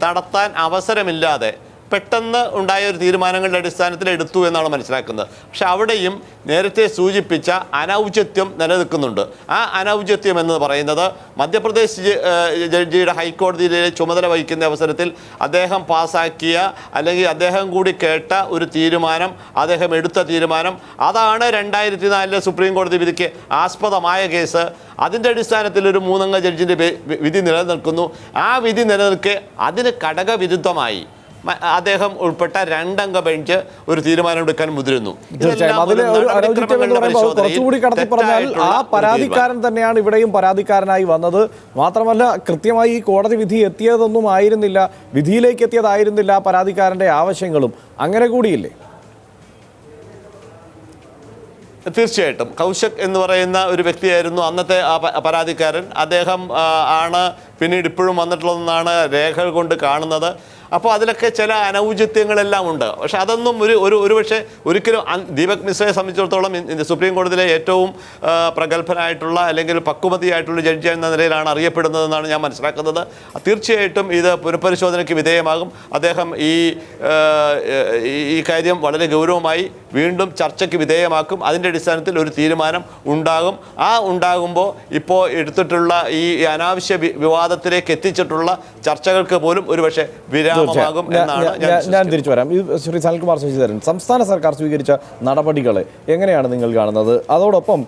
നടത്താൻ അവസരമില്ലാതെ പെട്ടെന്ന് ഉണ്ടായ ഒരു തീരുമാനങ്ങളുടെ അടിസ്ഥാനത്തിൽ എടുത്തു എന്നാണ് മനസ്സിലാക്കുന്നത്. പക്ഷെ അവിടെയും നേരത്തെ സൂചിപ്പിച്ച അനൗചിത്യം നിലനിൽക്കുന്നുണ്ട്. ആ അനൗചിത്യം എന്ന് പറയുന്നത് മധ്യപ്രദേശ് ജഡ്ജിയുടെ ഹൈക്കോടതിയിലെ ചുമതല വഹിക്കുന്ന അവസരത്തിൽ അദ്ദേഹം പാസാക്കിയ അല്ലെങ്കിൽ അദ്ദേഹം കൂടി കേട്ട ഒരു തീരുമാനം, അദ്ദേഹം എടുത്ത തീരുമാനം, അതാണ് 2004 സുപ്രീം കോടതി വിധിക്ക് ആസ്പദമായ കേസ്. അതിൻ്റെ അടിസ്ഥാനത്തിൽ ഒരു 3 അംഗ ജഡ്ജിൻ്റെ വിധി നിലനിൽക്കുന്നു. ആ വിധി നിലനിൽക്കെ അതിന് ഘടകവിരുദ്ധമായി അദ്ദേഹം ഉൾപ്പെട്ട 2 അംഗ ബെഞ്ച് ഒരു തീരുമാനമെടുക്കാൻ മുതിരുന്നു. കുറച്ചുകൂടി കടത്തി പറഞ്ഞാൽ ആ പരാതിക്കാരൻ തന്നെയാണ് ഇവിടെയും പരാതിക്കാരനായി വന്നത്. മാത്രമല്ല, കൃത്യമായി ഈ കോടതി വിധി എത്തിയതൊന്നും ആയിരുന്നില്ല, വിധിയിലേക്ക് എത്തിയതായിരുന്നില്ല പരാതിക്കാരന്റെ ആവശ്യങ്ങളും. അങ്ങനെ കൂടിയില്ലേ? തീർച്ചയായിട്ടും കൗശക് എന്ന് പറയുന്ന ഒരു വ്യക്തിയായിരുന്നു അന്നത്തെ പരാതിക്കാരൻ. അദ്ദേഹം ആണ് പിന്നീട് ഇപ്പോഴും വന്നിട്ടുള്ളതെന്നാണ് രേഖകൾ കൊണ്ട് കാണുന്നത്. അപ്പോൾ അതിലൊക്കെ ചില അനൗചിത്യങ്ങളെല്ലാം ഉണ്ട്. പക്ഷെ അതൊന്നും ഒരുപക്ഷെ ഒരിക്കലും ദീപക് മിശ്രയെ സംബന്ധിച്ചിടത്തോളം സുപ്രീം കോടതിയിലെ ഏറ്റവും പ്രഗത്ഭനായിട്ടുള്ള അല്ലെങ്കിൽ പക്വമതിയായിട്ടുള്ള ജഡ്ജി എന്ന നിലയിലാണ് അറിയപ്പെടുന്നതെന്നാണ് ഞാൻ മനസ്സിലാക്കുന്നത്. തീർച്ചയായിട്ടും ഇത് പുനഃപരിശോധനയ്ക്ക് വിധേയമാകും. അദ്ദേഹം ഈ കാര്യം വളരെ ഗൗരവമായി വീണ്ടും ചർച്ചയ്ക്ക് വിധേയമാക്കും. അതിൻ്റെ അടിസ്ഥാനത്തിൽ ഒരു തീരുമാനം ഉണ്ടാകും. ഉണ്ടാകുമ്പോൾ ഇപ്പോൾ എടുത്തിട്ടുള്ള ഈ അനാവശ്യ വിവാദത്തിലേക്ക് എത്തിച്ചിട്ടുള്ള ചർച്ചകൾക്ക് പോലും ഒരുപക്ഷെ വിരാമമാകും എന്നാണ് ഞാൻ തിരിച്ചു വരാം. ശ്രീ സനൽകുമാർ ശശിധരൻ, സംസ്ഥാന സർക്കാർ സ്വീകരിച്ച നടപടികളെ എങ്ങനെയാണ് നിങ്ങൾ കാണുന്നത്? അതോടൊപ്പം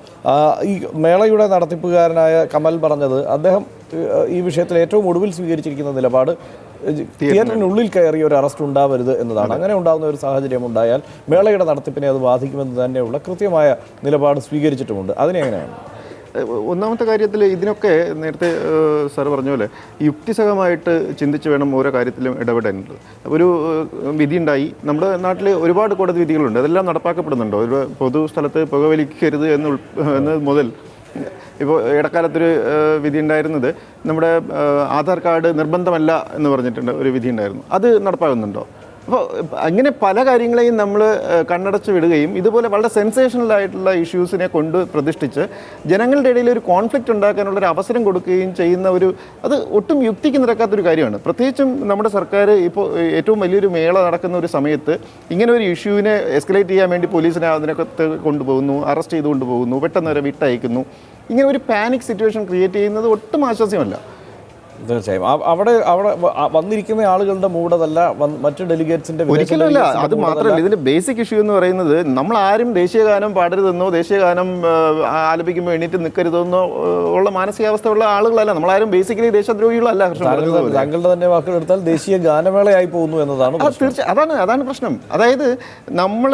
ഈ മേളയുടെ നടത്തിപ്പുകാരനായ കമൽ പറഞ്ഞത് അദ്ദേഹം ഈ വിഷയത്തിൽ ഏറ്റവും ഒടുവിൽ സ്വീകരിച്ചിരിക്കുന്ന നിലപാട് തിയേറ്ററിനുള്ളിൽ കയറി ഒരു അറസ്റ്റ് ഉണ്ടാവരുത് എന്നതാണ്. അങ്ങനെ ഉണ്ടാകുന്ന ഒരു സാഹചര്യം ഉണ്ടായാൽ മേളയുടെ നടത്തിപ്പിനെ അത് ബാധിക്കുമെന്ന് തന്നെയുള്ള കൃത്യമായ നിലപാട് സ്വീകരിച്ചിട്ടുമുണ്ട്. അതിനെങ്ങനെയാണ്? ഒന്നാമത്തെ കാര്യത്തിൽ ഇതിനൊക്കെ നേരത്തെ സാർ പറഞ്ഞ പോലെ യുക്തിസഹമായിട്ട് ചിന്തിച്ച് വേണം ഓരോ കാര്യത്തിലും ഇടപെടേണ്ടത്. ഒരു വിധി ഉണ്ടായി, നമ്മുടെ നാട്ടിൽ ഒരുപാട് കോടതി വിധികളുണ്ട്, അതെല്ലാം നടപ്പാക്കപ്പെടുന്നുണ്ടോ? ഒരു പൊതുസ്ഥലത്ത് പുകവലിക്കരുത് എന്ന് മുതൽ ഇപ്പോൾ ഇടക്കാലത്തൊരു വിധി ഉണ്ടായിരുന്നത് നമ്മുടെ ആധാർ കാർഡ് നിർബന്ധമല്ല എന്ന് പറഞ്ഞിട്ടുണ്ട് ഒരു വിധി ഉണ്ടായിരുന്നു, അത് നടപ്പാകുന്നുണ്ടോ? അപ്പോൾ അങ്ങനെ പല കാര്യങ്ങളെയും നമ്മൾ കണ്ണടച്ച് വിടുകയും ഇതുപോലെ വളരെ സെൻസേഷണലായിട്ടുള്ള ഇഷ്യൂസിനെ കൊണ്ട് പ്രതിഷ്ഠിച്ച് ജനങ്ങളുടെ ഇടയിൽ ഒരു കോൺഫ്ലിക്റ്റ് ഉണ്ടാക്കാനുള്ളൊരു അവസരം കൊടുക്കുകയും ചെയ്യുന്ന അത് ഒട്ടും യുക്തിക്ക് നിരക്കാത്തൊരു കാര്യമാണ്. പ്രത്യേകിച്ചും നമ്മുടെ സർക്കാർ ഇപ്പോൾ ഏറ്റവും വലിയൊരു മേള നടക്കുന്ന ഒരു സമയത്ത് ഇങ്ങനെ ഒരു ഇഷ്യൂവിനെ എസ്കലേറ്റ് ചെയ്യാൻ വേണ്ടി പോലീസിനെ അതിനകത്ത് കൊണ്ടുപോകുന്നു, അറസ്റ്റ് ചെയ്ത് കൊണ്ടുപോകുന്നു, പെട്ടെന്ന് വരെ വിട്ടയക്കുന്നു. ഇങ്ങനെ ഒരു പാനിക് സിറ്റുവേഷൻ ക്രിയേറ്റ് ചെയ്യുന്നത് ഒട്ടും ആശ്വാസ്യമല്ല. തീർച്ചയായും അവിടെ വന്നിരിക്കുന്ന ആളുകളുടെ മൂടതല്ല, മറ്റു ഡെലിഗേറ്റ്സിന്റെ ഒരിക്കലുമല്ല. അത് മാത്രമല്ല, ഇതിന്റെ ബേസിക് ഇഷ്യൂ എന്ന് പറയുന്നത് നമ്മൾ ആരും ദേശീയഗാനം പാടരുതെന്നോ ദേശീയഗാനം ആലപിക്കുമ്പോൾ എണീറ്റ് നിൽക്കരുതെന്നോ ഉള്ള മാനസികാവസ്ഥയുള്ള ആളുകളല്ല. നമ്മളാരും ബേസിക്കലി ദേശദ്രോഹികളല്ല. താങ്കളുടെ തന്നെ വാക്കുകൾ എടുത്താൽ ദേശീയ ഗാനമേളയായി പോകുന്നു എന്നതാണ്. തീർച്ചയായും അതാണ് പ്രശ്നം. അതായത് നമ്മൾ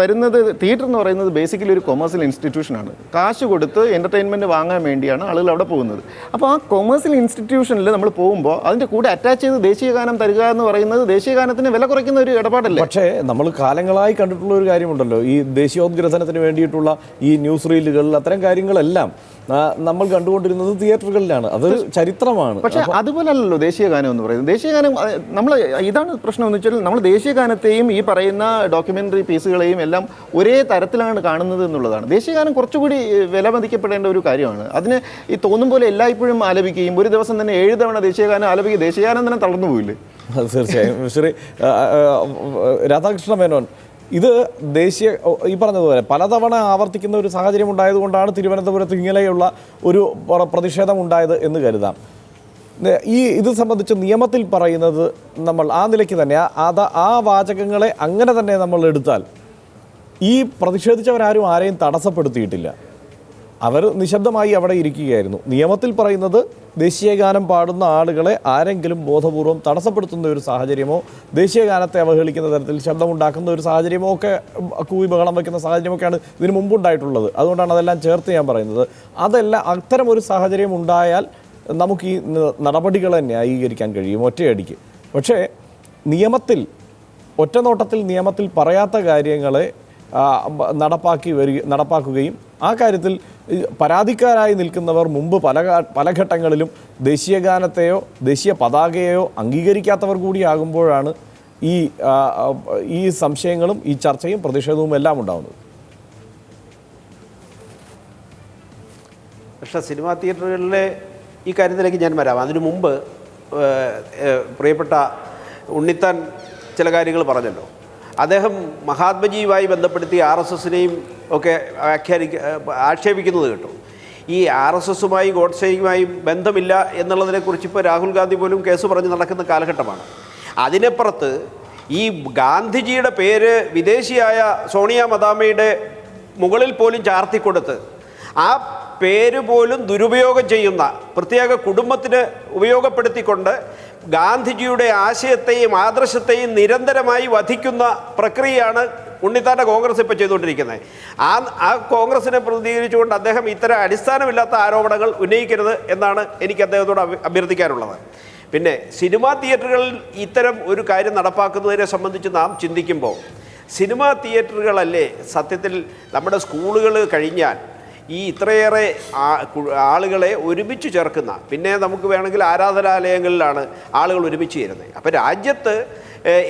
വരുന്നത് തിയേറ്റർ എന്ന് പറയുന്നത് ബേസിക്കലി ഒരു കൊമേഴ്സ്യൽ ഇൻസ്റ്റിറ്റ്യൂഷനാണ്. കാശ് കൊടുത്ത് എന്റർടൈൻമെന്റ് വാങ്ങാൻ വേണ്ടിയാണ് ആളുകൾ അവിടെ പോകുന്നത്. അപ്പോൾ ആ കൊമേഴ്സ്യൽ ഇൻസ്റ്റിറ്റ്യൂഷൻ നമ്മൾ പോകുമ്പോൾ അതിന്റെ കൂടെ അറ്റാച്ച് ചെയ്ത് ദേശീയഗാനം തരിക എന്ന് പറയുന്നത് ദേശീയഗാനത്തിന് വില കുറയ്ക്കുന്ന ഒരു ഇടപാടല്ലേ? പക്ഷേ നമ്മൾ കാലങ്ങളായി കണ്ടിട്ടുള്ള ഒരു കാര്യമുണ്ടല്ലോ, ഈ ദേശീയോദ്ഗ്രഥനത്തിന് വേണ്ടിയിട്ടുള്ള ഈ ന്യൂസ് റീലുകൾ, അത്തരം കാര്യങ്ങളെല്ലാം നമ്മൾ കണ്ടുകൊണ്ടിരുന്നത് തിയേറ്ററുകളിലാണ്. അതൊരു ചരിത്രമാണ്. പക്ഷേ അതുപോലല്ലോ ദേശീയഗാനം എന്ന് പറയുന്നത്. ദേശീയഗാനം നമ്മൾ ഇതാണ് പ്രശ്നം എന്ന് വെച്ചാൽ നമ്മൾ ദേശീയഗാനത്തെയും ഈ പറയുന്ന ഡോക്യുമെൻ്ററി പീസുകളെയും എല്ലാം ഒരേ തരത്തിലാണ് കാണുന്നത് എന്നുള്ളതാണ്. ദേശീയഗാനം കുറച്ചുകൂടി വിലമതിക്കപ്പെടേണ്ട ഒരു കാര്യമാണ്. അതിന് ഈ തോന്നും പോലെ എല്ലായ്പ്പോഴും ആലപിക്കുകയും ഒരു ദിവസം തന്നെ 7 തവണ ദേശീയഗാനം ആലപിക്കുക, ദേശീയഗാനം തന്നെ തളർന്നു പോയില്ലേ? തീർച്ചയായും. ശ്രീ രാധാകൃഷ്ണ മേനോൻ, ഇത് ദേശീയ ഈ പറഞ്ഞതുപോലെ പലതവണ ആവർത്തിക്കുന്ന ഒരു സാഹചര്യം ഉണ്ടായതുകൊണ്ടാണ് തിരുവനന്തപുരത്ത് ഇങ്ങനെയുള്ള ഒരു പ്രതിഷേധം ഉണ്ടായത് എന്ന് കരുതാം. ഇത് സംബന്ധിച്ച് നിയമത്തിൽ പറയുന്നത് നമ്മൾ ആ നിലയ്ക്ക് തന്നെ ആ വാചകങ്ങളെ അങ്ങനെ തന്നെ നമ്മൾ എടുത്താൽ ഈ പ്രതിഷേധിച്ചവരാരും ആരെയും തടസ്സപ്പെടുത്തിയിട്ടില്ല. അവർ നിശബ്ദമായി അവിടെ ഇരിക്കുകയായിരുന്നു. നിയമത്തിൽ പറയുന്നത് ദേശീയഗാനം പാടുന്ന ആളുകളെ ആരെങ്കിലും ബോധപൂർവം തടസ്സപ്പെടുത്തുന്ന ഒരു സാഹചര്യമോ ദേശീയഗാനത്തെ അവഹേളിക്കുന്ന തരത്തിൽ ശബ്ദമുണ്ടാക്കുന്ന ഒരു സാഹചര്യമോ ഒക്കെ കൂവി ബഹളം വയ്ക്കുന്ന സാഹചര്യമൊക്കെയാണ് ഇതിനു മുമ്പുണ്ടായിട്ടുള്ളത്. അതുകൊണ്ടാണ് അതെല്ലാം ചേർത്ത് ഞാൻ പറയുന്നത്. അതെല്ലാം അത്തരം ഒരു സാഹചര്യം ഉണ്ടായാൽ നമുക്ക് ഈ നടപടികളെ ന്യായീകരിക്കാൻ കഴിയും ഒറ്റയടിക്ക്. പക്ഷേ ഒറ്റനോട്ടത്തിൽ നിയമത്തിൽ പറയാത്ത കാര്യങ്ങളെ നടപ്പാക്കുകയും ആ കാര്യത്തിൽ പരാതിക്കാരായി നിൽക്കുന്നവർ മുമ്പ് പല ഘട്ടങ്ങളിലും ദേശീയഗാനത്തെയോ ദേശീയ പതാകയെയോ അംഗീകരിക്കാത്തവർ കൂടിയാകുമ്പോഴാണ് ഈ സംശയങ്ങളും ഈ ചർച്ചയും പ്രതിഷേധവും എല്ലാം ഉണ്ടാകുന്നത്. പക്ഷേ സിനിമാ തിയേറ്ററുകളിലെ ഈ കാര്യത്തിലേക്ക് ഞാൻ വരാം. അതിനു മുമ്പ് പ്രിയപ്പെട്ട ഉണ്ണിത്താൻ ചില കാര്യങ്ങൾ പറഞ്ഞല്ലോ. അദ്ദേഹം മഹാത്മജിയുമായി ബന്ധപ്പെടുത്തി RSSനെയും ഒക്കെ ആക്ഷേപിക്കുന്നത് കേട്ടു. ഈ RSSുമായി ഗോഡ്സെയുമായും ബന്ധമില്ല എന്നുള്ളതിനെക്കുറിച്ച് ഇപ്പോൾ രാഹുൽ ഗാന്ധി പോലും കേസ് പറഞ്ഞ് നടക്കുന്ന കാലഘട്ടമാണ്. അതിനപ്പുറത്ത് ഈ ഗാന്ധിജിയുടെ പേര് വിദേശിയായ സോണിയ മദാമയുടെ മുകളിൽ പോലും ചാർത്തിക്കൊടുത്ത് ആ പേര് പോലും ദുരുപയോഗം ചെയ്യുന്ന, പ്രത്യേക കുടുംബത്തിന് ഉപയോഗപ്പെടുത്തിക്കൊണ്ട് ഗാന്ധിജിയുടെ ആശയത്തെയും ആദർശത്തെയും നിരന്തരമായി വധിക്കുന്ന പ്രക്രിയയാണ് ഉണ്ണിത്താൻ്റെ കോൺഗ്രസ് ഇപ്പോൾ ചെയ്തുകൊണ്ടിരിക്കുന്നത്. ആ കോൺഗ്രസിനെ പ്രതികരിച്ചുകൊണ്ട് അദ്ദേഹം ഇത്തരം അടിസ്ഥാനമില്ലാത്ത ആരോപണങ്ങൾ ഉന്നയിക്കരുത് എന്നാണ് എനിക്ക് അദ്ദേഹത്തോട് അഭ്യർത്ഥിക്കാനുള്ളത്. പിന്നെ സിനിമാ തിയേറ്ററുകളിൽ ഇത്തരം ഒരു കാര്യം നടപ്പാക്കുന്നതിനെ സംബന്ധിച്ച് നാം ചിന്തിക്കുമ്പോൾ, സിനിമാ തിയേറ്ററുകളല്ലേ സത്യത്തിൽ നമ്മുടെ സ്കൂളുകൾ കഴിഞ്ഞാൽ ഈ ഇത്രയേറെ ആളുകളെ ഒരുമിച്ച് ചേർക്കുന്ന, പിന്നെ നമുക്ക് വേണമെങ്കിൽ ആരാധനാലയങ്ങളിലാണ് ആളുകൾ ഒരുമിച്ച് ചേരുന്നത്. അപ്പോൾ രാജ്യത്ത്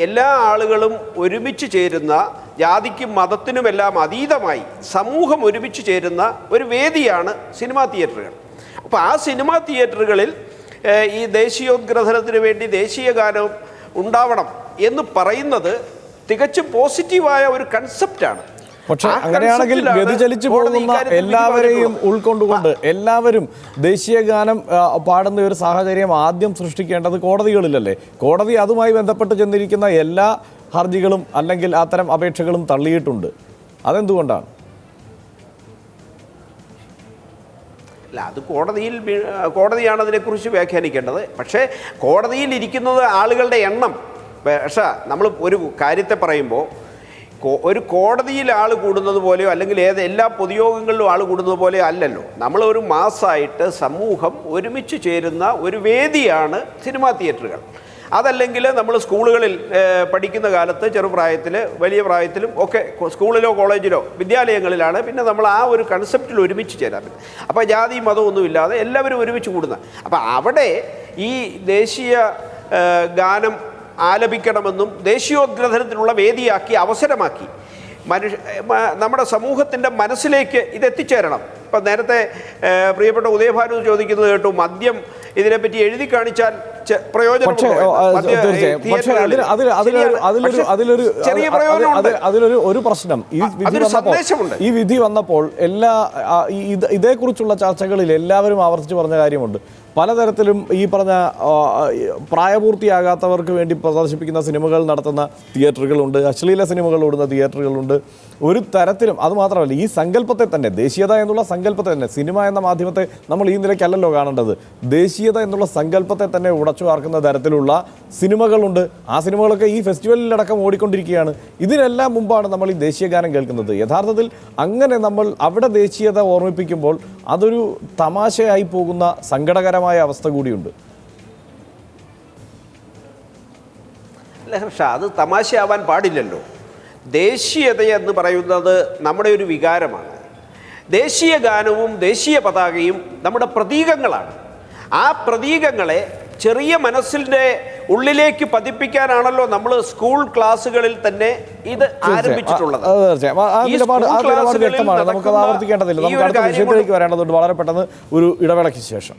എല്ലാ ആളുകളും ഒരുമിച്ച് ചേരുന്ന, ജാതിക്കും മതത്തിനുമെല്ലാം അതീതമായി സമൂഹം ഒരുമിച്ച് ചേരുന്ന ഒരു വേദിയാണ് സിനിമാ തിയേറ്ററുകൾ. അപ്പോൾ ആ സിനിമാ തിയേറ്ററുകളിൽ ഈ ദേശീയോദ്ഗ്രഥനത്തിന് വേണ്ടി ദേശീയ ഗാനം ഉണ്ടാവണം എന്ന് പറയുന്നത് തികച്ചും പോസിറ്റീവായ ഒരു കൺസെപ്റ്റാണ്. പക്ഷെ അങ്ങനെയാണെങ്കിൽ വ്യതിചലിച്ചു പോകുന്ന എല്ലാവരെയും ഉൾക്കൊണ്ടുകൊണ്ട് എല്ലാവരും ദേശീയ ഗാനം പാടുന്ന ഒരു സാഹചര്യം ആദ്യം സൃഷ്ടിക്കേണ്ടത് കോടതികളിലല്ലേ? കോടതി അതുമായി ബന്ധപ്പെട്ട് ചെന്നിരിക്കുന്ന എല്ലാ ഹർജികളും അല്ലെങ്കിൽ അത്തരം അപേക്ഷകളും തള്ളിയിട്ടുണ്ട്. അതെന്തുകൊണ്ടാണ്? അല്ല, അത് കോടതിയാണ് അതിനെക്കുറിച്ച് വ്യാഖ്യാനിക്കേണ്ടത്. പക്ഷേ കോടതിയിൽ ഇരിക്കുന്നത് ആളുകളുടെ എണ്ണം, പക്ഷേ നമ്മൾ ഒരു കാര്യത്തെ പറയുമ്പോൾ ഒരു കോടതിയിൽ ആൾ കൂടുന്നത് പോലെയോ അല്ലെങ്കിൽ എല്ലാ പൊതുയോഗങ്ങളിലും ആൾ കൂടുന്നത് പോലെയോ അല്ലല്ലോ. നമ്മൾ ഒരു മാസമായിട്ട് സമൂഹം ഒരുമിച്ച് ചേരുന്ന ഒരു വേദിയാണ് സിനിമാ തിയേറ്ററുകൾ. അതല്ലെങ്കിൽ നമ്മൾ സ്കൂളുകളിൽ പഠിക്കുന്ന കാലത്ത് ചെറുപ്രായത്തിൽ വലിയ പ്രായത്തിലും ഒക്കെ സ്കൂളിലോ കോളേജിലോ വിദ്യാലയങ്ങളിലാണ് പിന്നെ നമ്മൾ ആ ഒരു കൺസെപ്റ്റിൽ ഒരുമിച്ച് ചേരാൻ പറ്റും. അപ്പോൾ ജാതി മതമൊന്നുമില്ലാതെ എല്ലാവരും ഒരുമിച്ച് കൂടുന്ന, അപ്പോൾ അവിടെ ഈ ദേശീയ ഗാനം ആലപിക്കണമെന്നും ദേശീയോദ്ഗ്രഥനത്തിനുള്ള വേദിയാക്കി അവസരമാക്കി നമ്മുടെ സമൂഹത്തിൻ്റെ മനസ്സിലേക്ക് ഇതെത്തിച്ചേരണം. ഇപ്പം നേരത്തെ പ്രിയപ്പെട്ട ഉദയഭാനു ചോദിക്കുന്നത് കേട്ടു, മദ്യം ഇതിനെപ്പറ്റി എഴുതി കാണിച്ചാൽ അതിലൊരു പ്രശ്നം, ഈ വിധി വന്നപ്പോൾ ഇതേക്കുറിച്ചുള്ള ചർച്ചകളിൽ എല്ലാവരും ആവർത്തിച്ച് പറഞ്ഞ കാര്യമുണ്ട്. പലതരത്തിലും ഈ പറഞ്ഞ പ്രായപൂർത്തിയാകാത്തവർക്ക് വേണ്ടി പ്രദർശിപ്പിക്കുന്ന സിനിമകൾ നടത്തുന്ന തിയേറ്ററുകളുണ്ട്, അശ്ലീല സിനിമകൾ ഓടുന്ന തിയേറ്ററുകളുണ്ട്. ഒരു തരത്തിലും അതുമാത്രമല്ല, ഈ സങ്കല്പത്തെ തന്നെ, ദേശീയത എന്നുള്ള സങ്കല്പത്തെ തന്നെ, സിനിമ എന്ന മാധ്യമത്തെ നമ്മൾ ഈ നിലയ്ക്കല്ലല്ലോ കാണേണ്ടത്, ദേശീയത എന്നുള്ള സങ്കല്പത്തെ തന്നെ ഉടച്ചു വാർക്കുന്ന തരത്തിലുള്ള സിനിമകളുണ്ട്. ആ സിനിമകളൊക്കെ ഈ ഫെസ്റ്റിവലിലടക്കം ഓടിക്കൊണ്ടിരിക്കുകയാണ്. ഇതിനെല്ലാം മുമ്പാണ് നമ്മൾ ഈ ദേശീയ ഗാനം കേൾക്കുന്നത്. യഥാർത്ഥത്തിൽ അങ്ങനെ നമ്മൾ അവിടെ ദേശീയത ഓർമ്മിപ്പിക്കുമ്പോൾ അതൊരു തമാശയായി പോകുന്ന സങ്കടകരമായ അവസ്ഥ കൂടിയുണ്ട്. ഹർഷ, അത് തമാശയാവാൻ പാടില്ലല്ലോ. ദേശീയത എന്ന് പറയുന്നത് നമ്മുടെ ഒരു വികാരമാണ്. ദേശീയ ഗാനവും ദേശീയ പതാകയും നമ്മുടെ പ്രതീകങ്ങളാണ്. ആ പ്രതീകങ്ങളെ ചെറിയ മനസ്സിൻ്റെ ഉള്ളിലേക്ക് പതിപ്പിക്കാനാണല്ലോ നമ്മൾ സ്കൂൾ ക്ലാസ്സുകളിൽ തന്നെ ഇത് ആരംഭിച്ചിട്ടുള്ളത്. വ്യക്തമാണ്, നമുക്കത് ആവർത്തിക്കേണ്ടതില്ല. നമുക്ക് അടുത്ത വിഷയത്തിലേക്ക് വരേണ്ടതുണ്ട് വളരെ പെട്ടെന്ന് ഒരു ഇടവേളയ്ക്ക് ശേഷം.